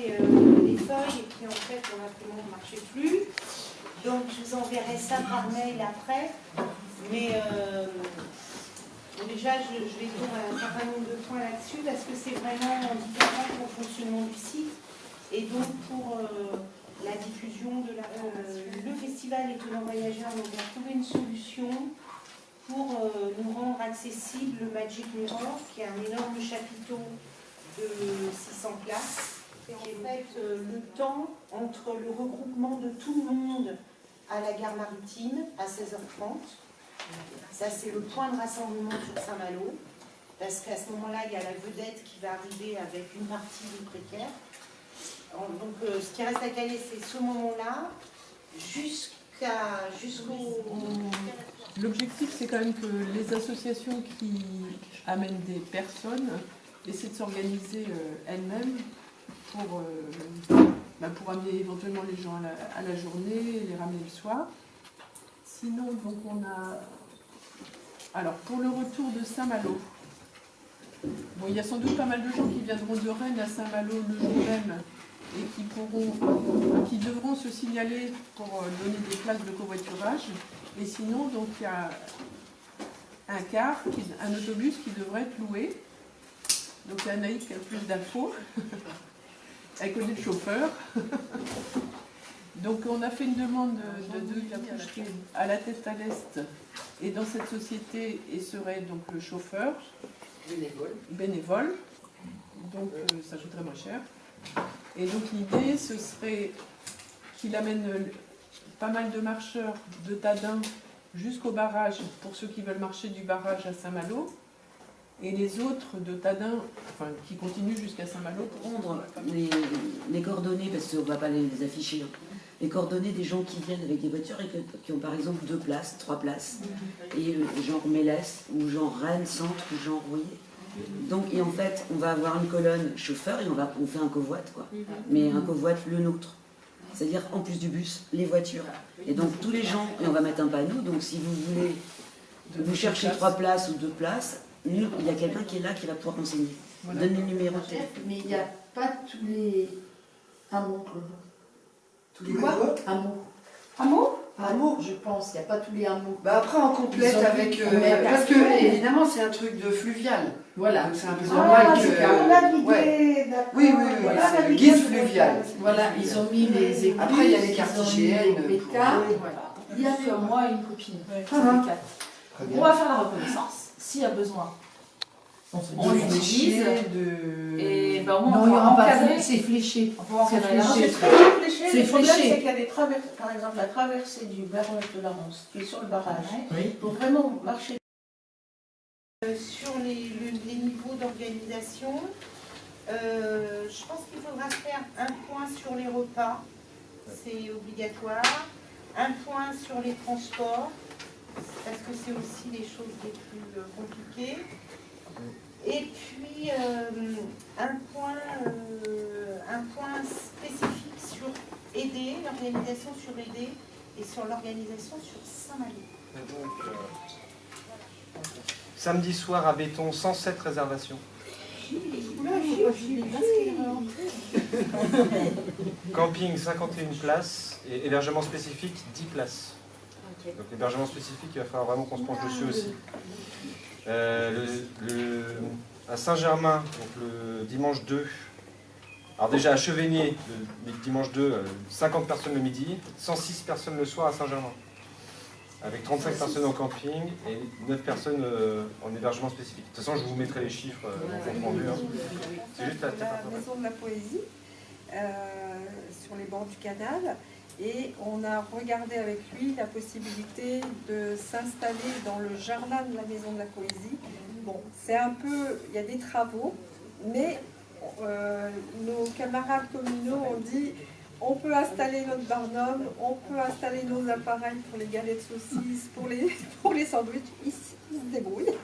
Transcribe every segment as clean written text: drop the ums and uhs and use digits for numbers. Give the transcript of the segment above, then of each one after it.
les feuilles et puis en fait on l'imprimante ne marchait plus. Donc je vous enverrai ça par mail après. Mais déjà je vais dire un certain nombre de points là-dessus parce que c'est vraiment handicapant pour le fonctionnement du site et donc pour la diffusion de le festival Étonnants Voyageurs, on a trouvé une solution pour nous rendre accessible le Magic Mirror, qui est un énorme chapiteau de 600 places. Et en fait, le temps entre le regroupement de tout le monde à la gare maritime à 16h30, ça c'est le point de rassemblement sur Saint-Malo, parce qu'à ce moment-là, il y a la vedette qui va arriver avec une partie du précaire. Donc ce qui reste à caler, c'est ce moment-là jusqu'au... L'objectif, c'est quand même que les associations qui amènent des personnes essaient de s'organiser elles-mêmes pour amener éventuellement les gens à la journée, les ramener le soir. Sinon, donc on a... Alors, pour le retour de Saint-Malo, bon, il y a sans doute pas mal de gens qui viendront de Rennes à Saint-Malo le jour même et qui devront se signaler pour donner des places de covoiturage. Et sinon, donc, il y a un autobus qui devrait être loué. Donc, il y a Anaïs qui a plus d'infos. Elle connaît le chauffeur. Donc, on a fait une demande de devis à la tête à l'Est. Et dans cette société, il serait donc le chauffeur. Bénévole. Donc, ça coûterait moins cher. Et donc, l'idée, ce serait qu'il amène pas mal de marcheurs de Tadin jusqu'au barrage, pour ceux qui veulent marcher du barrage à Saint-Malo, et les autres de Tadin, enfin, qui continuent jusqu'à Saint-Malo. Prendre les coordonnées, parce qu'on ne va pas les afficher, les coordonnées des gens qui viennent avec des voitures et qui ont par exemple 2 places, 3 places, et genre Mélès, ou genre Rennes Centre, ou genre Rouillé. Donc, et en fait, on va avoir une colonne chauffeur et on fait un covoit, quoi. Mais un covoit le nôtre. C'est-à-dire, en plus du bus, les voitures. Et donc, tous les gens, et on va mettre un panneau, donc si vous voulez, vous cherchez 3 places ou 2 places, il y a quelqu'un qui est là qui va pouvoir renseigner. Voilà. Donne le numéro de téléphone. Mais il n'y a pas tous les hameaux. Tous les quoi? Hameaux. Hameaux? Hameaux? Je pense, il n'y a pas tous les hameaux. Bah après, on complète avec... parce que, évidemment, c'est un truc de fluvial. Voilà. Donc c'est un peu normal que... Ouais. Oui, c'est le guide fluvial. Voilà, ils ont mis les écluses. Après, il y a les cartes hygiènes. Les cartes. Il y a que moi et une copine. On va faire la reconnaissance, s'il y a besoin. On l'utilise. Et ben, au moins, on peut encadrer. C'est fléché. C'est fléché. Le problème, c'est qu'il y a des traversées, par exemple la traversée du barrage de la Ronce, qui est sur le barrage. Il faut vraiment marcher. Sur les niveaux d'organisation, je pense qu'il faudra faire un point sur les repas, c'est obligatoire, un point sur les transports, parce que c'est aussi les choses les plus compliquées, et puis un point spécifique sur aider, l'organisation sur aider, et sur l'organisation sur Saint-Malo. Samedi soir à Béton, 107 réservations. Camping, 51 places. Et hébergement spécifique, 10 places. Donc l'hébergement spécifique, il va falloir vraiment qu'on se penche dessus aussi. À Saint-Germain, donc le dimanche 2. Alors déjà à Chevigné, le dimanche 2, 50 personnes le midi, 106 personnes le soir à Saint-Germain. Avec 35 personnes en camping et 9 personnes en hébergement spécifique. De toute façon, je vous mettrai les chiffres en compte rendu. C'est juste la Maison de la Poésie, sur les bords du canal. Et on a regardé avec lui la possibilité de s'installer dans le jardin de la Maison de la Poésie. Bon, c'est un peu... Il y a des travaux, mais nos camarades communaux ont dit... On peut installer notre barnum, on peut installer nos appareils pour les galettes de saucisses, pour les sandwichs. Ils se débrouillent.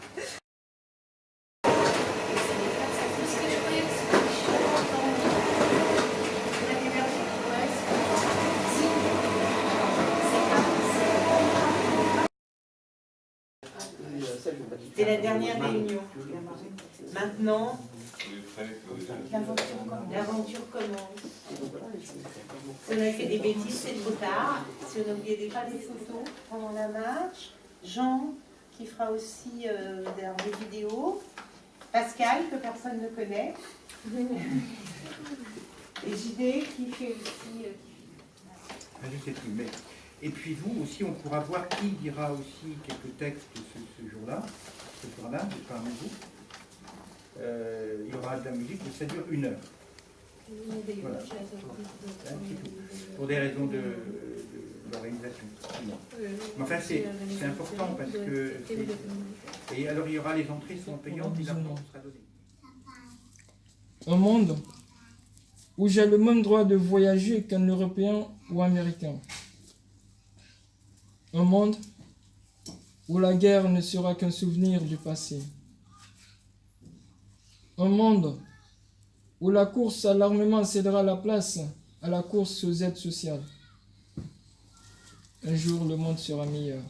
C'était la dernière réunion. Maintenant, L'aventure commence. Si on a fait des bêtises, c'est trop tard. Si on a oublié des photos pendant la marche. Jean, qui fera aussi des vidéos. Pascal, que personne ne connaît. Et JD, qui fait aussi... Je sais plus, mais... Et puis vous aussi, on pourra voir qui dira aussi quelques textes ce jour-là, parmi vous. Il y aura de la musique, mais ça dure 1 heure. Voilà. Pour des raisons de l'organisation. Mais enfin, c'est important parce que... Et alors, il y aura les entrées sont payantes et la porte sera donnée. Un monde où j'ai le même droit de voyager qu'un Européen ou Américain. Un monde où la guerre ne sera qu'un souvenir du passé. Un monde où la course à l'armement cédera la place à la course aux aides sociales. Un jour, le monde sera meilleur.